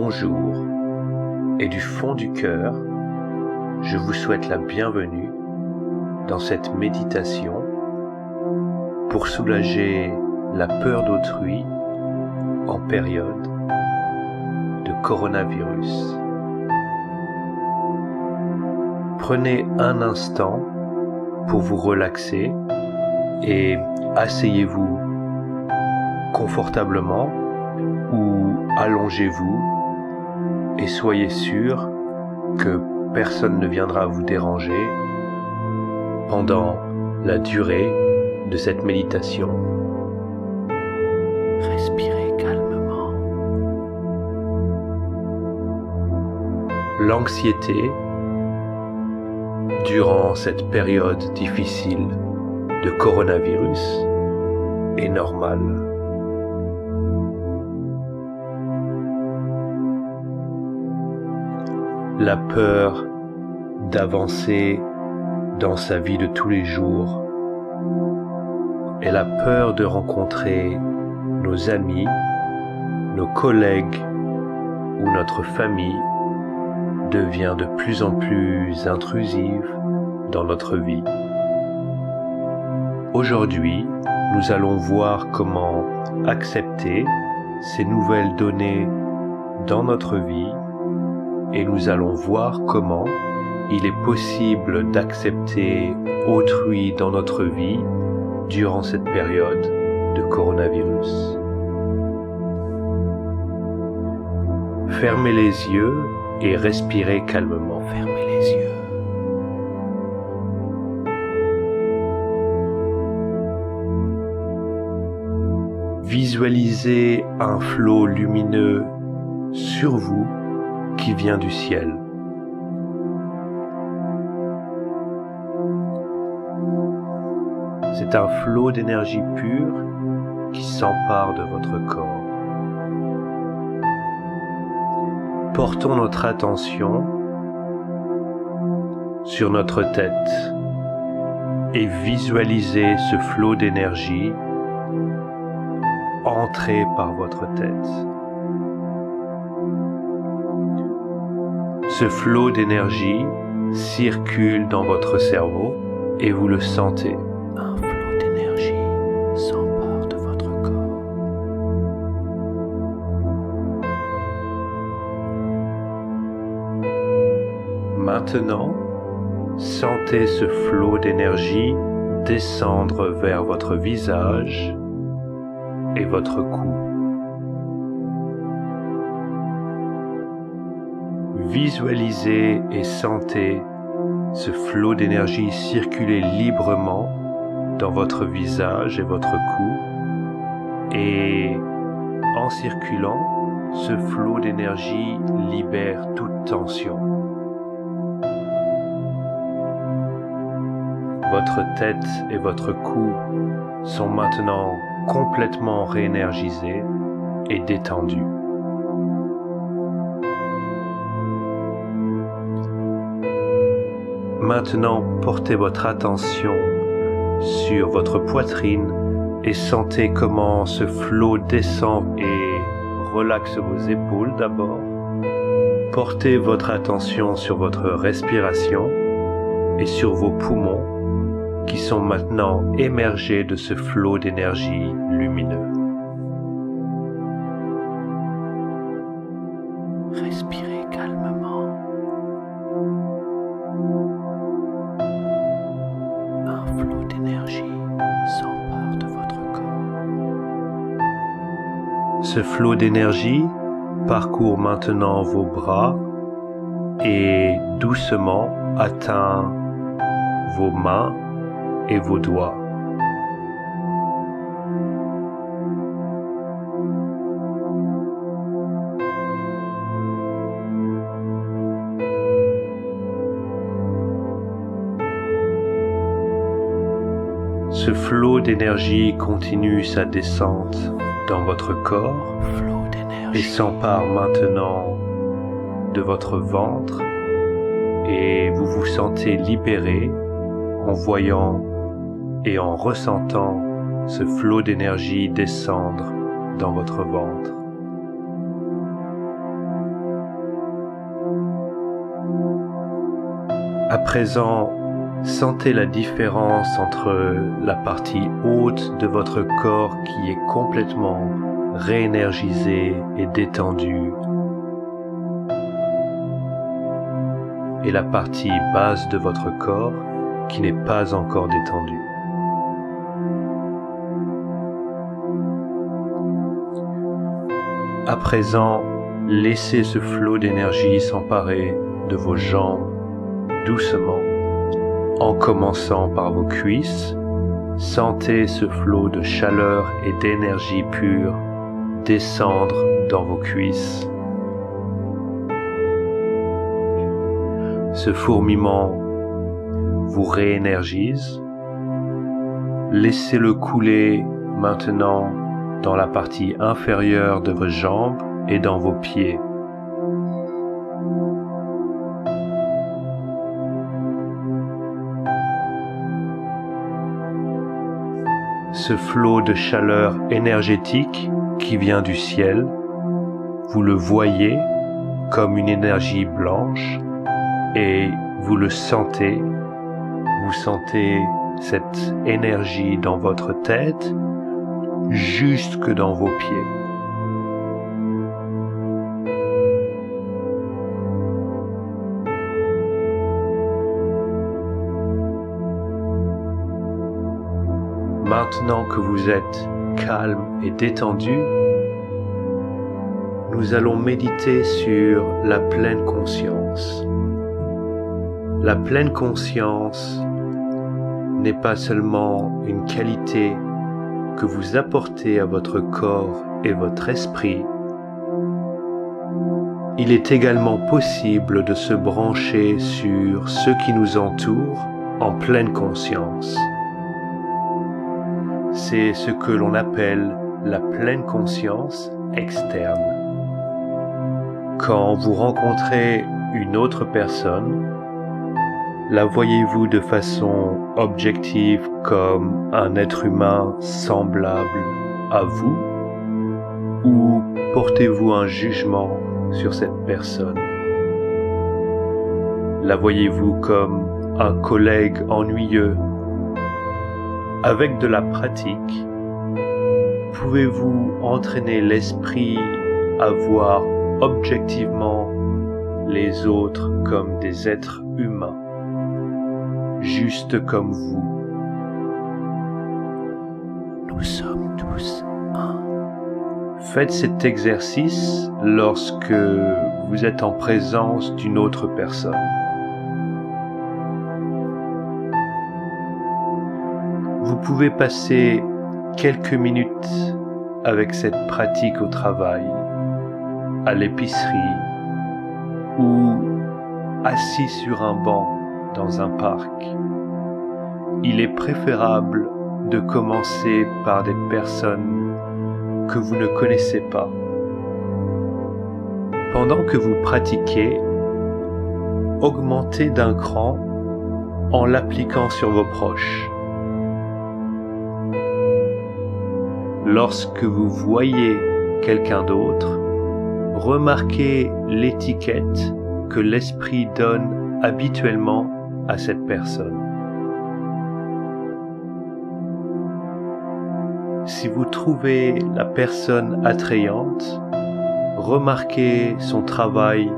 bonjour et du fond du cœur, je vous souhaite la bienvenue dans cette méditation pour soulager la peur d'autrui en période de coronavirus. Prenez un instant pour vous relaxer et asseyez-vous confortablement ou allongez-vous et soyez sûr que personne ne viendra vous déranger pendant la durée de cette méditation. Respirez calmement. L'anxiété durant cette période difficile de coronavirus est normale. La peur d'avancer dans sa vie de tous les jours et la peur de rencontrer nos amis, nos collègues ou notre famille devient de plus en plus intrusive dans notre vie. Aujourd'hui, nous allons voir comment accepter ces nouvelles données dans notre vie et nous allons voir comment il est possible d'accepter autrui dans notre vie durant cette période de coronavirus. Fermez les yeux et respirez calmement. Fermez les yeux. Visualisez un flot lumineux sur vous qui vient du ciel. C'est un flot d'énergie pure qui s'empare de votre corps. Portons notre attention sur notre tête et visualisez ce flot d'énergie entrer par votre tête. Ce flot d'énergie circule dans votre cerveau et vous le sentez. Un flot d'énergie s'empare de votre corps. Maintenant, sentez ce flot d'énergie descendre vers votre visage et votre cou. Visualisez et sentez ce flot d'énergie circuler librement dans votre visage et votre cou, et en circulant, ce flot d'énergie libère toute tension. Votre tête et votre cou sont maintenant complètement réénergisés et détendus. Maintenant, portez votre attention sur votre poitrine et sentez comment ce flot descend et relaxe vos épaules d'abord. Portez votre attention sur votre respiration et sur vos poumons qui sont maintenant émergés de ce flot d'énergie lumineux. Respirez calmement. Un flot d'énergie s'empare de votre corps. Ce flot d'énergie parcourt maintenant vos bras et doucement atteint vos mains et vos doigts. Ce flot d'énergie continue sa descente dans votre corps et s'empare maintenant de votre ventre et vous vous sentez libéré en voyant et en ressentant ce flot d'énergie descendre dans votre ventre. À présent, sentez la différence entre la partie haute de votre corps qui est complètement réénergisée et détendue et la partie basse de votre corps qui n'est pas encore détendue. À présent, laissez ce flot d'énergie s'emparer de vos jambes doucement, en commençant par vos cuisses. Sentez ce flot de chaleur et d'énergie pure descendre dans vos cuisses. Ce fourmillement vous réénergise. Laissez-le couler maintenant dans la partie inférieure de vos jambes et dans vos pieds. Ce flot de chaleur énergétique qui vient du ciel, vous le voyez comme une énergie blanche et vous le sentez. Vous sentez cette énergie dans votre tête, jusque dans vos pieds. Maintenant que vous êtes calme et détendu, nous allons méditer sur la pleine conscience. La pleine conscience n'est pas seulement une qualité que vous apportez à votre corps et votre esprit, il est également possible de se brancher sur ce qui nous entoure en pleine conscience. C'est ce que l'on appelle la pleine conscience externe. Quand vous rencontrez une autre personne, la voyez-vous de façon objective comme un être humain semblable à vous, ou portez-vous un jugement sur cette personne? La voyez-vous comme un collègue ennuyeux? Avec de la pratique, pouvez-vous entraîner l'esprit à voir objectivement les autres comme des êtres humains, juste comme vous? Nous sommes tous un. Faites cet exercice lorsque vous êtes en présence d'une autre personne. Vous pouvez passer quelques minutes avec cette pratique au travail, à l'épicerie ou assis sur un banc dans un parc. Il est préférable de commencer par des personnes que vous ne connaissez pas. Pendant que vous pratiquez, augmentez d'un cran en l'appliquant sur vos proches. Lorsque vous voyez quelqu'un d'autre, remarquez l'étiquette que l'esprit donne habituellement à cette personne. Si vous trouvez la personne attrayante, remarquez son travail,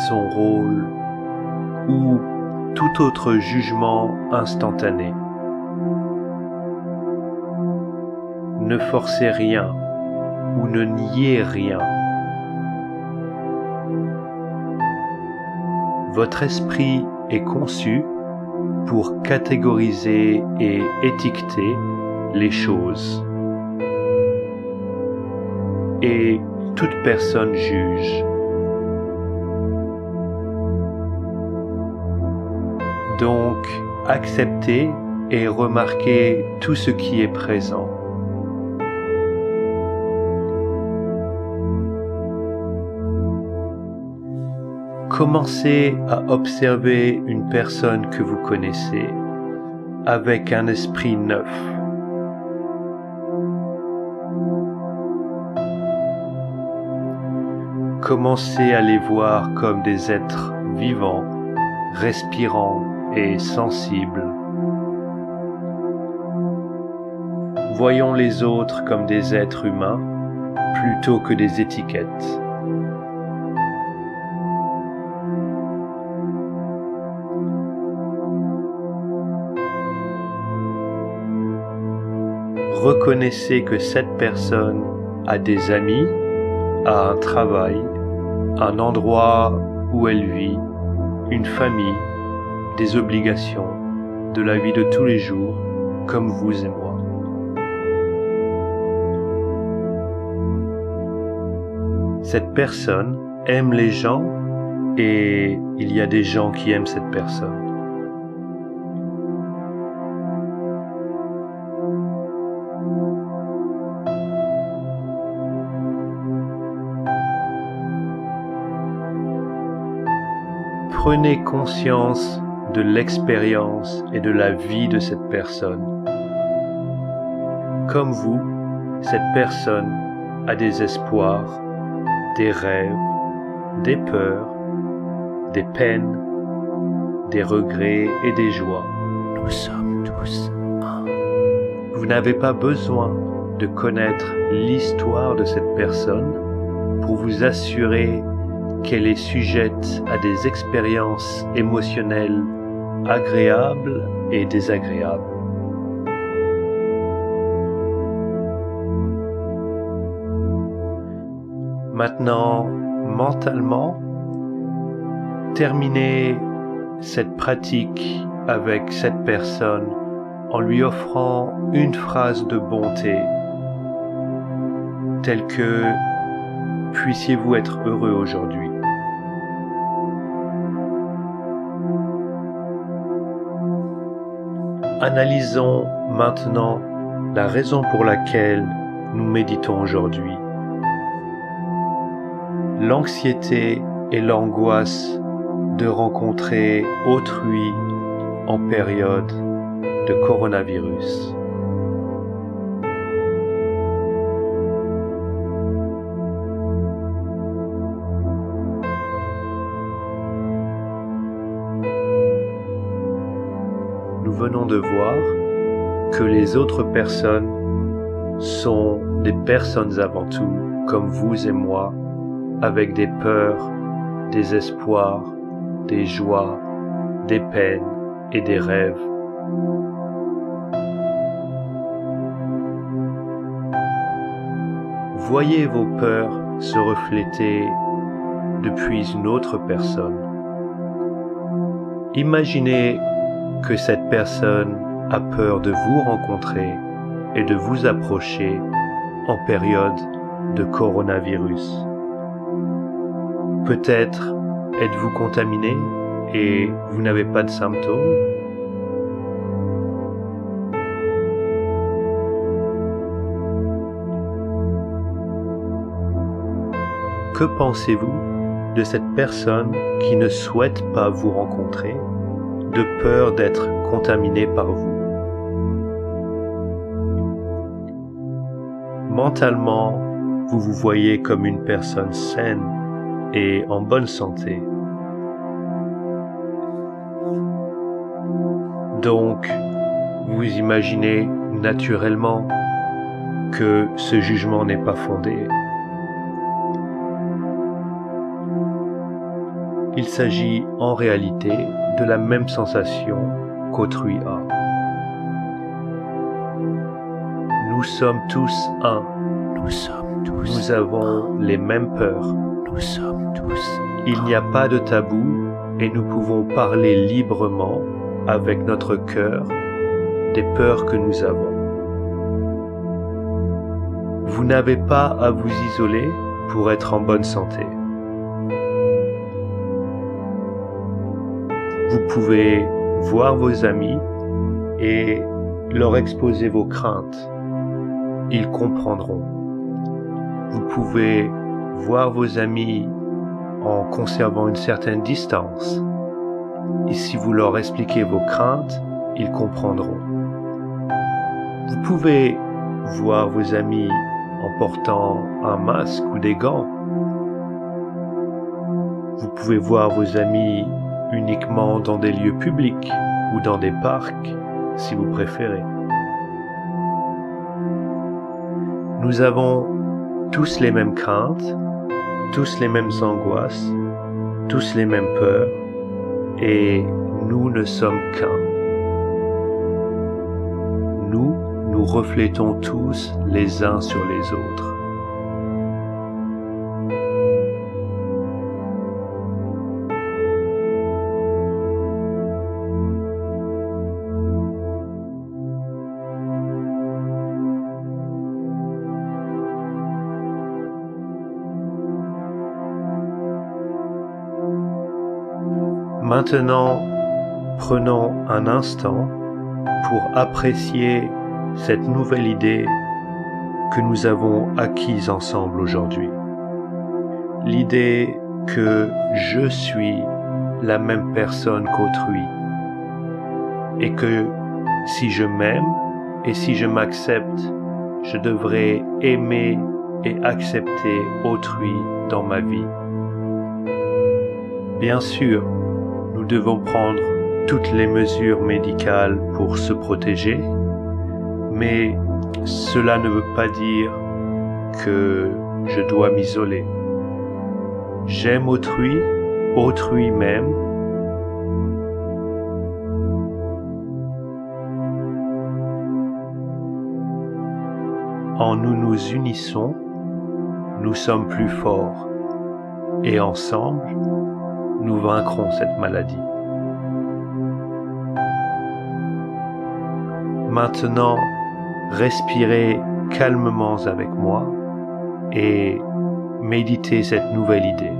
son rôle ou tout autre jugement instantané. Ne forcez rien ou ne niez rien. Votre esprit est conçu pour catégoriser et étiqueter les choses. Et toute personne juge. Donc, acceptez et remarquez tout ce qui est présent. Commencez à observer une personne que vous connaissez avec un esprit neuf. Commencez à les voir comme des êtres vivants, respirants et sensible. Voyons les autres comme des êtres humains plutôt que des étiquettes. Reconnaissez que cette personne a des amis, a un travail, un endroit où elle vit, une famille, des obligations, de la vie de tous les jours, comme vous et moi. Cette personne aime les gens et il y a des gens qui aiment cette personne. Prenez conscience de l'expérience et de la vie de cette personne. Comme vous, cette personne a des espoirs, des rêves, des peurs, des peines, des regrets et des joies. Nous sommes tous un. Vous n'avez pas besoin de connaître l'histoire de cette personne pour vous assurer qu'elle est sujette à des expériences émotionnelles agréables et désagréables. Maintenant, mentalement, terminez cette pratique avec cette personne en lui offrant une phrase de bonté, telle que « Puissiez-vous être heureux aujourd'hui ». Analysons maintenant la raison pour laquelle nous méditons aujourd'hui. L'anxiété et l'angoisse de rencontrer autrui en période de coronavirus. Nous venons de voir que les autres personnes sont des personnes avant tout, comme vous et moi, avec des peurs, des espoirs, des joies, des peines et des rêves. Voyez vos peurs se refléter depuis une autre personne. Imaginez que cette personne a peur de vous rencontrer et de vous approcher en période de coronavirus. Peut-être êtes-vous contaminé et vous n'avez pas de symptômes. Que pensez-vous de cette personne qui ne souhaite pas vous rencontrer, de peur d'être contaminée par vous? Mentalement, vous vous voyez comme une personne saine et en bonne santé. Donc, vous imaginez naturellement que ce jugement n'est pas fondé. Il s'agit en réalité de la même sensation qu'autrui a. Nous sommes tous un. Nous avons les mêmes peurs. Nous sommes tous. Il n'y a pas de tabou et nous pouvons parler librement avec notre cœur des peurs que nous avons. Vous n'avez pas à vous isoler pour être en bonne santé. Vous pouvez voir vos amis et leur exposer vos craintes. Ils comprendront. Vous pouvez voir vos amis en conservant une certaine distance. Et si vous leur expliquez vos craintes, ils comprendront. Vous pouvez voir vos amis en portant un masque ou des gants. Vous pouvez voir vos amis uniquement dans des lieux publics ou dans des parcs, si vous préférez. Nous avons tous les mêmes craintes, tous les mêmes angoisses, tous les mêmes peurs, et nous ne sommes qu'un. Nous reflétons tous les uns sur les autres. Maintenant, prenons un instant pour apprécier cette nouvelle idée que nous avons acquise ensemble aujourd'hui. L'idée que je suis la même personne qu'autrui et que si je m'aime et si je m'accepte, je devrais aimer et accepter autrui dans ma vie. Bien sûr, nous devons prendre toutes les mesures médicales pour se protéger, mais cela ne veut pas dire que je dois m'isoler. J'aime autrui, autrui m'aime. En nous nous unissons, nous sommes plus forts et ensemble, nous vaincrons cette maladie. Maintenant, respirez calmement avec moi et méditez cette nouvelle idée.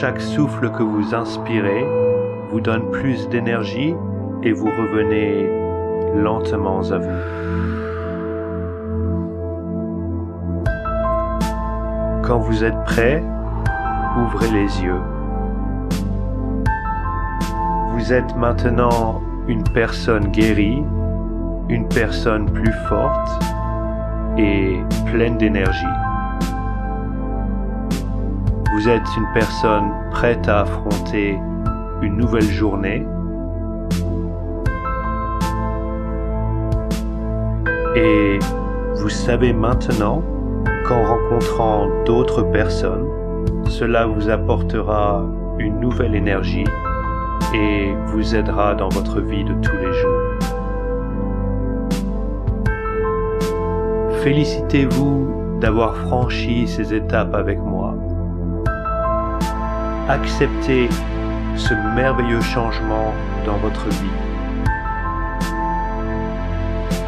Chaque souffle que vous inspirez vous donne plus d'énergie et vous revenez lentement à vous. Quand vous êtes prêt, ouvrez les yeux. Vous êtes maintenant une personne guérie, une personne plus forte et pleine d'énergie. Vous êtes une personne prête à affronter une nouvelle journée et vous savez maintenant qu'en rencontrant d'autres personnes, cela vous apportera une nouvelle énergie et vous aidera dans votre vie de tous les jours. Félicitez-vous d'avoir franchi ces étapes avec moi. Acceptez ce merveilleux changement dans votre vie.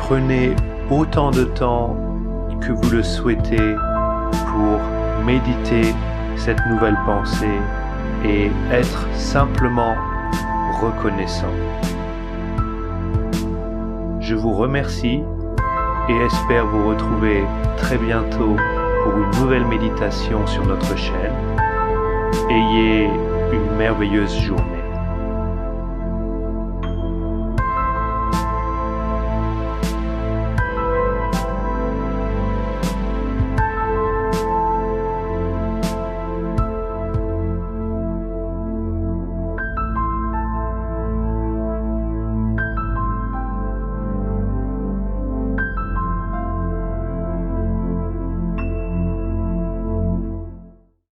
Prenez autant de temps que vous le souhaitez pour méditer cette nouvelle pensée et être simplement reconnaissant. Je vous remercie et espère vous retrouver très bientôt pour une nouvelle méditation sur notre chaîne. Ayez une merveilleuse journée.